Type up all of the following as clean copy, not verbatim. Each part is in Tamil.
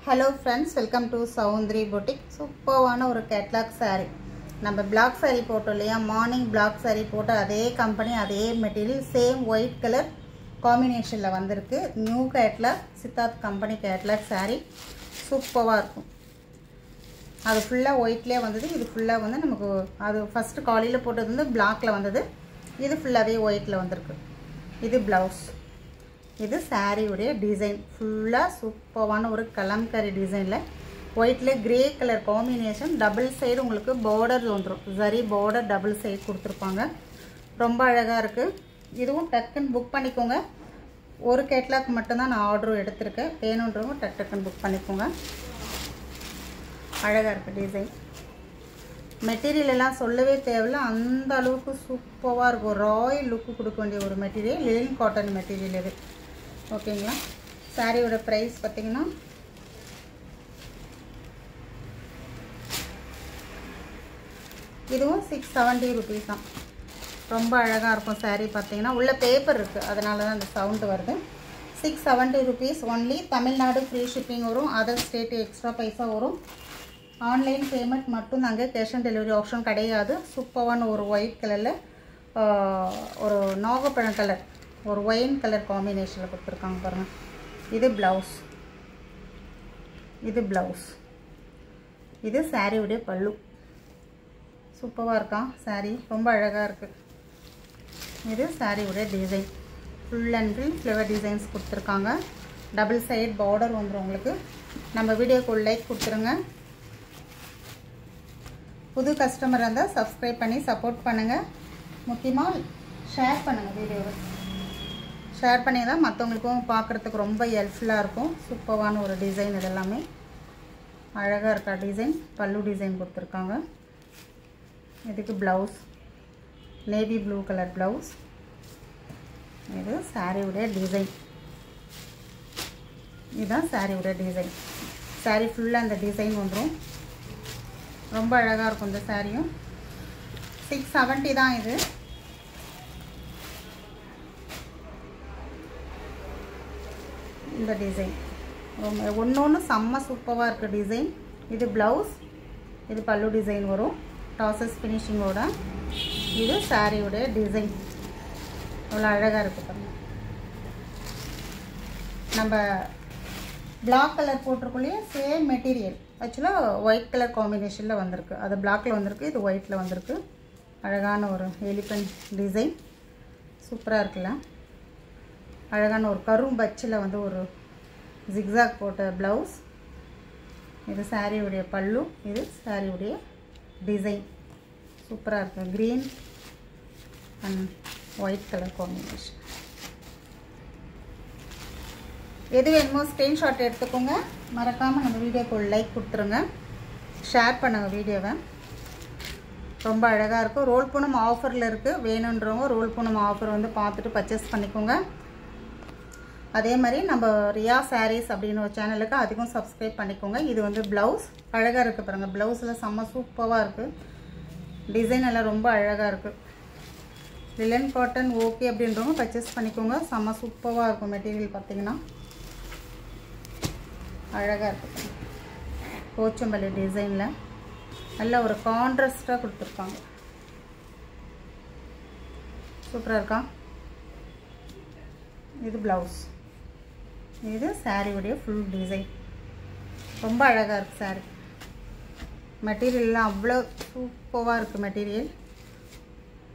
Hello friends, welcome to Soundri Boutique. சூப்பரான ஒரு கேட்லாக் saree. நம்ம black saree போட்டோம் இல்லையா, மார்னிங் black saree போட்ட அதே கம்பெனி அதே மெட்டீரியல் சேம் ஒயிட் கலர் காம்பினேஷன்ல வந்திருக்கு. New catalogue Siddharth company catalogue saree சூப்பரா இருக்கும். அது ஃபுல்லா ஒயிட்லயே வந்தது. இது ஃபுல்லா வந்து நமக்கு அது ஃபர்ஸ்ட் காலில போட்டது வந்து blackல வந்தது. இது ஃபுல்லாவே ஒயிட்ல வந்திருக்கு. இது ப்ளவுஸ். இது saree உடைய டிசைன் ஃபுல்லா சூப்பரான ஒரு கலம்கரி டிசைன்ல ஒயிட்ல grey colour combination double side உங்களுக்கு border வந்துரும். ஜரி border டபுள் சைடு கொடுத்திருப்பாங்க. ரொம்ப அழகா இருக்கு. இதுவும் டக்குன்னு புக் பண்ணிக்கோங்க. ஒரு கேட்லாக் மட்டும் தான் நான் ஆர்டர் எடுத்துர்க்கேன். வேணும்ன்றவங்க டக்குன்னு புக் பண்ணிக்கோங்க. அழகா இருக்கு டிசைன். மெட்டீரியல் எல்லாம் சொல்லவே தேவையில்லை, அந்த அளவுக்கு சூப்பரா இருக்கும். ராயல் லுக் கொடுக்க வேண்டிய ஒரு மெட்டீரியல் லினன் காட்டன் மெட்டீரியல் இது. ஓகேங்களா? சாரியோட பிரைஸ் பார்த்தீங்கன்னா இதுவும் 670 rupees தான். ரொம்ப அழகா இருக்கும் saree பார்த்தீங்கன்னா. உள்ள பேப்பர் இருக்கு, அதனால தான் அந்த சவுண்ட் வருது. 670 rupees only. Tamil Nadu free shipping வரும். அதர் ஸ்டேட் எக்ஸ்ட்ரா பைசா வரும். ஆன்லைன் பேமெண்ட் மட்டும் தாங்க, கேஷ் ஆன் டெலிவரி ஆப்ஷன் கிடையாது. சூப்பரான ஒரு ஒயிட் கலரில் ஒரு நாகப்பழம் கலர் ஒரு ஒயின் கலர் காம்பினேஷனில் கொடுத்துருக்காங்க பாருங்கள். இது ப்ளவுஸ். இது ப்ளவுஸ். இது சாரியுடைய பல்லு. சூப்பராக இருக்கா சாரீ, ரொம்ப அழகாக இருக்குது. இது சாரியுடைய design full and full flower designs கொடுத்துருக்காங்க. டபுள் சைட் பார்டர் வந்துடும் உங்களுக்கு. நம்ம வீடியோக்கு ஒரு லைக் கொடுத்துருங்க. புது கஸ்டமர் இருந்தால் சப்ஸ்கிரைப் பண்ணி சப்போர்ட் பண்ணுங்கள். முக்கியமாக ஷேர் பண்ணுங்கள். வீடியோவை ஷேர் பண்ணி தான் மற்றவங்களுக்கும் பார்க்குறதுக்கு ரொம்ப ஹெல்ப்ஃபுல்லாக இருக்கும். சூப்பரான ஒரு டிசைன். இது எல்லாமே அழகாக இருக்கா டிசைன். பல்லு டிசைன் கொடுத்துருக்காங்க. இதுக்கு blouse navy blue colour blouse. இது சாரியுடைய டிசைன். இதுதான் சாரியுடைய டிசைன். சாரி ஃபுல்லாக அந்த டிசைன் வந்துடும். ரொம்ப அழகாக இருக்கும் இந்த சாரியும். 670 தான் இது. இந்த டிசைன் ஒன்று செம்ம சூப்பராக இருக்குது டிசைன். இது ப்ளவுஸ். இது பல்லு டிசைன் வரும் டாசஸ் ஃபினிஷிங்கோட. இது சாரியோடைய டிசைன். அவ்வளோ அழகாக இருக்குது பாருங்க. நம்ம பிளாக் கலர் போட்டிருக்குள்ளேயே சேம் மெட்டீரியல் ஆக்சுவலாக ஒயிட் கலர் காம்பினேஷனில் வந்திருக்கு. அது பிளாக்கில் வந்திருக்கு, இது ஒயிட்டில் வந்திருக்கு. அழகான ஒரு எலிஃபண்ட் டிசைன் சூப்பராக இருக்குல்ல. அழகான ஒரு கரும் பச்சில் வந்து ஒரு ஜிக்ஸாக் போட்ட ப்ளவுஸ். இது சாரியுடைய பல்லு. இது சாரியுடைய டிசைன் சூப்பராக இருக்குது. Green and white colour combination. எது வேணுமோ ஸ்க்ரீன்ஷாட் எடுத்துக்கோங்க. மறக்காமல் நம்ம வீடியோக்கு ஒரு லைக் கொடுத்துருங்க. ஷேர் பண்ணுங்கள் வீடியோவை. ரொம்ப அழகாக இருக்கும். ரோல் பூனம் ஆஃபரில் இருக்குது. வேணுன்றவங்க ரோல் பூனம் ஆஃபர் வந்து பார்த்துட்டு பர்ச்சேஸ் பண்ணிக்கோங்க. அதே மாதிரி நம்ம ரியா சாரீஸ் அப்படின்னு ஒரு சேனலுக்கு அதுக்கும் சப்ஸ்கிரைப் பண்ணிக்கோங்க. இது வந்து ப்ளவுஸ். அழகாக இருக்குது பாருங்கள். ப்ளவுஸில் செம்ம சூப்பராக இருக்குது. டிசைன் எல்லாம் ரொம்ப அழகாக இருக்குது. லினன் காட்டன் ஓகே அப்படின்றவங்க பர்ச்சேஸ் பண்ணிக்கோங்க. செம்ம சூப்பராக இருக்கும் மெட்டீரியல் பார்த்தீங்கன்னா. அழகாக இருக்குது. போச்சம்பள்ளி டிசைனில் நல்ல ஒரு கான்ட்ராஸ்டாக கொடுத்துருக்காங்க. சூப்பராக இருக்கா? இது ப்ளவுஸ். இது சாரியுடைய ஃபுல் டிசைன். ரொம்ப அழகாக இருக்குது சாரி. மெட்டீரியல்லாம் அவ்வளோ சூப்பராக இருக்குது மெட்டீரியல்.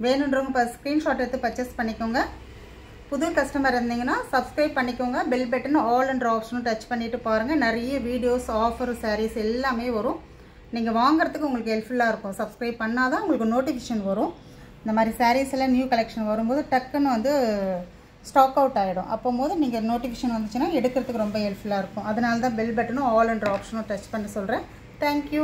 வேணுன்றவங்க இப்போ ஸ்க்ரீன்ஷாட் எடுத்து பர்ச்சேஸ் பண்ணிக்கோங்க. புது கஸ்டமர் இருந்தீங்கன்னா சப்ஸ்கிரைப் பண்ணிக்கோங்க. பெல் பட்டன் ஆல் என்ற ஆப்ஷனும் டச் பண்ணிவிட்டு பாருங்கள். நிறைய வீடியோஸ் ஆஃபர் சாரீஸ் எல்லாமே வரும். நீங்கள் வாங்குறதுக்கு உங்களுக்கு ஹெல்ப்ஃபுல்லாக இருக்கும். சப்ஸ்கிரைப் பண்ணால் தான் உங்களுக்கு நோட்டிஃபிகேஷன் வரும். இந்த மாதிரி சாரீஸ் எல்லாம் நியூ கலெக்ஷன் வரும்போது டக்குன்னு வந்து ஸ்டாக் அவுட் ஆகிடும். அப்போது நீங்கள் நோட்டிஃபிகேஷன் வந்துச்சுன்னா எடுக்கிறதுக்கு ரொம்ப ஹெல்ப்ஃபுல்லாக இருக்கும். அதனால தான் பெல் பட்டனும் ஆல் என்ற ஆப்ஷனும் டச் பண்ண சொல்கிறேன். தேங்க்யூ.